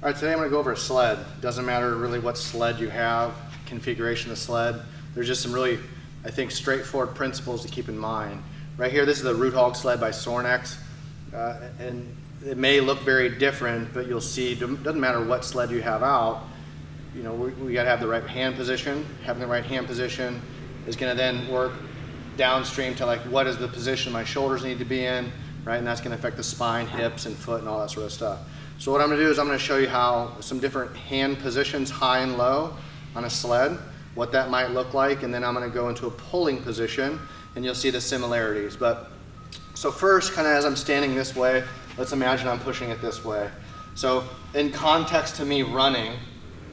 All right, today I'm going to go over a sled. Doesn't matter really what sled you have, configuration of the sled. There's just some really, I think, straightforward principles to keep in mind. Right here, this is the Root Hog sled by Sornex, and it may look very different, but you'll see it doesn't matter what sled you have out. You know, we got to have the right hand position. Having the right hand position is going to then work downstream to like what is the position my shoulders need to be in, right? And that's going to affect the spine, hips, and foot, and all that sort of stuff. So what I'm going to do is I'm going to show you how some different hand positions, high and low, on a sled, what that might look like, and then I'm going to go into a pulling position, and you'll see the similarities. But so first, kind of as I'm standing this way, let's imagine I'm pushing it this way. So in context to me running,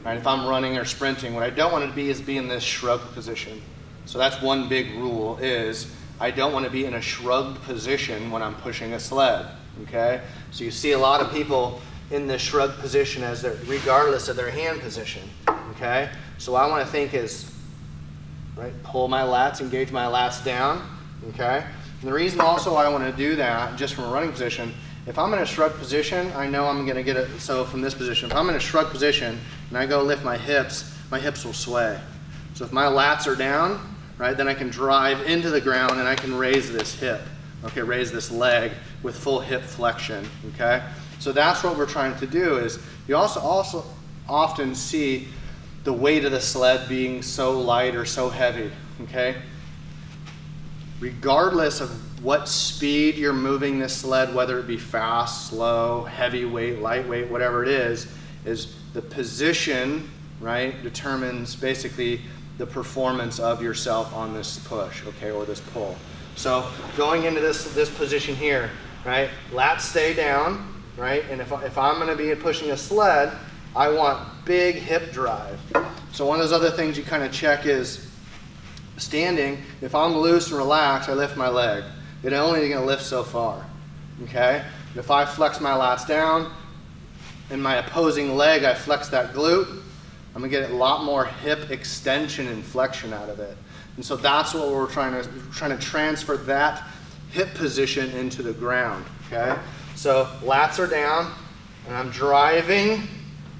right? If I'm running or sprinting, what I don't want to be is be in this shrugged position. So that's one big rule is I don't want to be in a shrugged position when I'm pushing a sled. Okay? So you see a lot of people in this shrugged position as they're regardless of their hand position. Okay? So what I want to think is, right, pull my lats, engage my lats down. Okay? And the reason also I want to do that, just from a running position, if I'm in a shrugged position, I know I'm going to get it. So from this position, if I'm in a shrugged position and I go lift my hips will sway. So if my lats are down, right, then I can drive into the ground and I can raise this hip, okay, raise this leg with full hip flexion, okay? So that's what we're trying to do is you also often see the weight of the sled being so light or so heavy, okay? Regardless of what speed you're moving this sled, whether it be fast, slow, heavyweight, lightweight, whatever it is the position, right, determines basically the performance of yourself on this push, okay, or this pull. So going into this position here, right, lats stay down, right, and if I'm going to be pushing a sled, I want big hip drive. So one of those other things you kind of check is standing. If I'm loose and relaxed, I lift my leg. It's only going to lift so far, okay? If I flex my lats down, in my opposing leg, I flex that glute, I'm going to get a lot more hip extension and flexion out of it. And so that's what we're trying to transfer that hip position into the ground, okay? So lats are down, and I'm driving,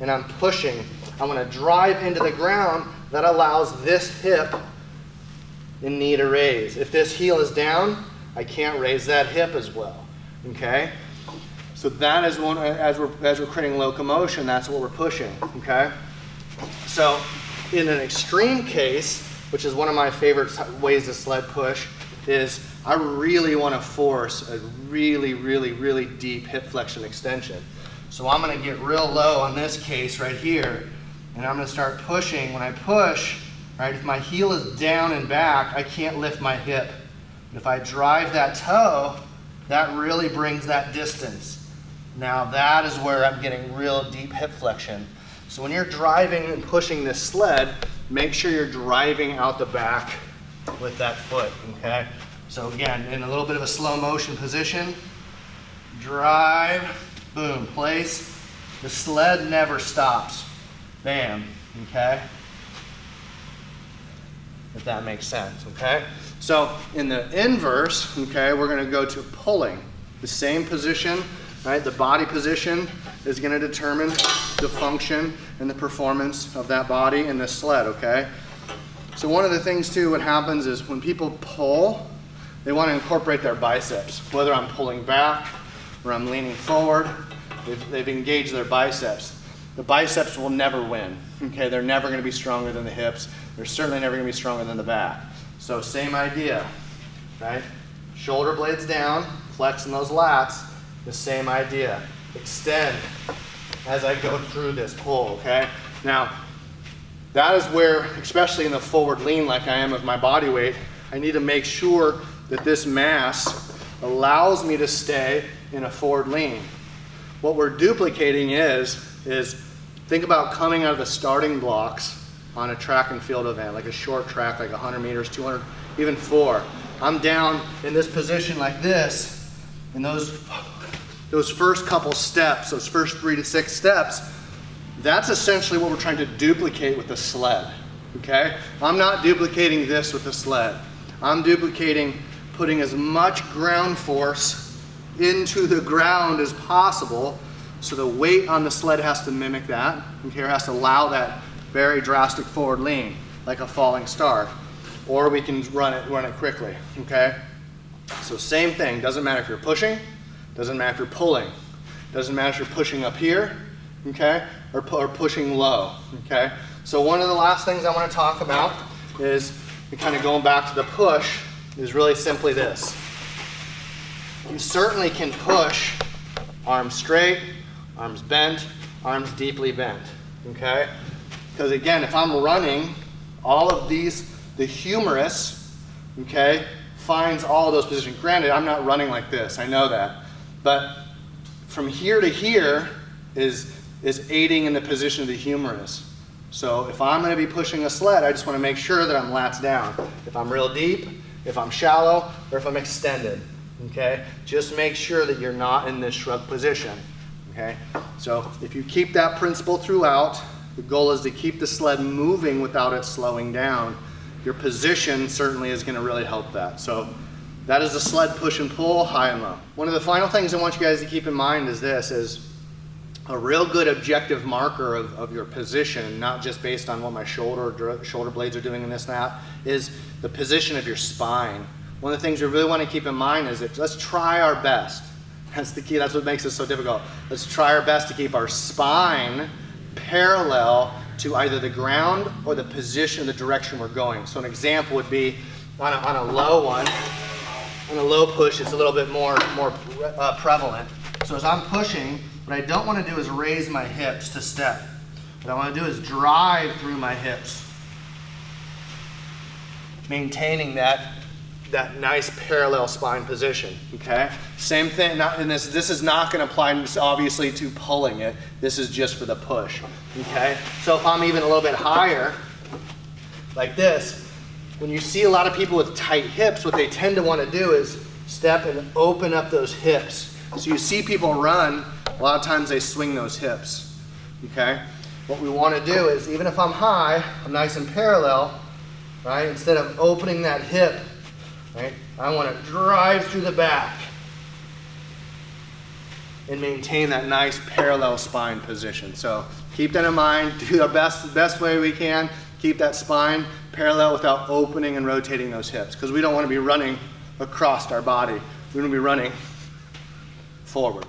and I'm pushing. I'm going to drive into the ground. That allows this hip in knee to raise. If this heel is down, I can't raise that hip as well, okay? So that is one, as we're creating locomotion, that's what we're pushing, okay? So in an extreme case, which is one of my favorite ways to sled push, is I really want to force a really, really, really deep hip flexion extension. So I'm going to get real low on this case right here, and I'm going to start pushing. When I push, right, if my heel is down and back, I can't lift my hip. And if I drive that toe, that really brings that distance. Now that is where I'm getting real deep hip flexion. So when you're driving and pushing this sled, make sure you're driving out the back with that foot, okay? So again, in a little bit of a slow motion position, drive, boom, place. The sled never stops. Bam, okay? If that makes sense, okay? So in the inverse, okay, we're going to go to pulling. The same position, right? The body position is going to determine the function and the performance of that body in this sled, okay? So one of the things too, what happens is when people pull, they want to incorporate their biceps. Whether I'm pulling back or I'm leaning forward, they've engaged their biceps. The biceps will never win, okay? They're never going to be stronger than the hips. They're certainly never going to be stronger than the back. So same idea, right? Shoulder blades down, flexing those lats, the same idea. Extend as I go through this pull, okay? Now, that is where, especially in the forward lean like I am with my body weight, I need to make sure that this mass allows me to stay in a forward lean. What we're duplicating is think about coming out of the starting blocks on a track and field event, like a short track, like 100 meters, 200, even 4. I'm down in this position like this, and those first couple steps, those first 3 to 6 steps, that's essentially what we're trying to duplicate with the sled, okay? I'm not duplicating this with the sled. I'm duplicating putting as much ground force into the ground as possible So the weight on the sled has to mimic that. Okay, it has to allow that very drastic forward lean, like a falling star. Or we can run it quickly, okay? So same thing, doesn't matter if you're pushing, doesn't matter if you're pulling, doesn't matter if you're pushing up here, okay, or pushing low, okay? So one of the last things I want to talk about is, kind of going back to the push, is really simply this. You certainly can push arms straight, arms bent, arms deeply bent, okay? Because again, if I'm running, all of these, the humerus, okay, finds all of those positions. Granted, I'm not running like this, I know that. But from here to here is aiding in the position of the humerus. So if I'm going to be pushing a sled, I just want to make sure that I'm lats down. If I'm real deep, if I'm shallow, or if I'm extended, okay? Just make sure that you're not in this shrug position, okay? So if you keep that principle throughout, the goal is to keep the sled moving without it slowing down. Your position certainly is going to really help that. So that is the sled push and pull, high and low. One of the final things I want you guys to keep in mind is this, is a real good objective marker of your position, not just based on what my shoulder blades are doing and this and that, is the position of your spine. One of the things we really want to keep in mind is that let's try our best. That's the key, that's what makes it so difficult. Let's try our best to keep our spine parallel to either the ground or the position, the direction we're going. So an example would be on a low one, on a low push, it's a little bit more prevalent. So as I'm pushing, what I don't want to do is raise my hips to step. What I want to do is drive through my hips, maintaining that nice parallel spine position, okay? Same thing, and this is not going to apply obviously to pulling it. This is just for the push, okay? So if I'm even a little bit higher, like this, when you see a lot of people with tight hips, what they tend to want to do is step and open up those hips. So you see people run, a lot of times they swing those hips, okay? What we want to do is, even if I'm high, I'm nice and parallel, right? Instead of opening that hip, right, I want to drive through the back and maintain that nice parallel spine position. So keep that in mind, do the best way we can, keep that spine parallel without opening and rotating those hips, because we don't want to be running across our body. We want to be running forward.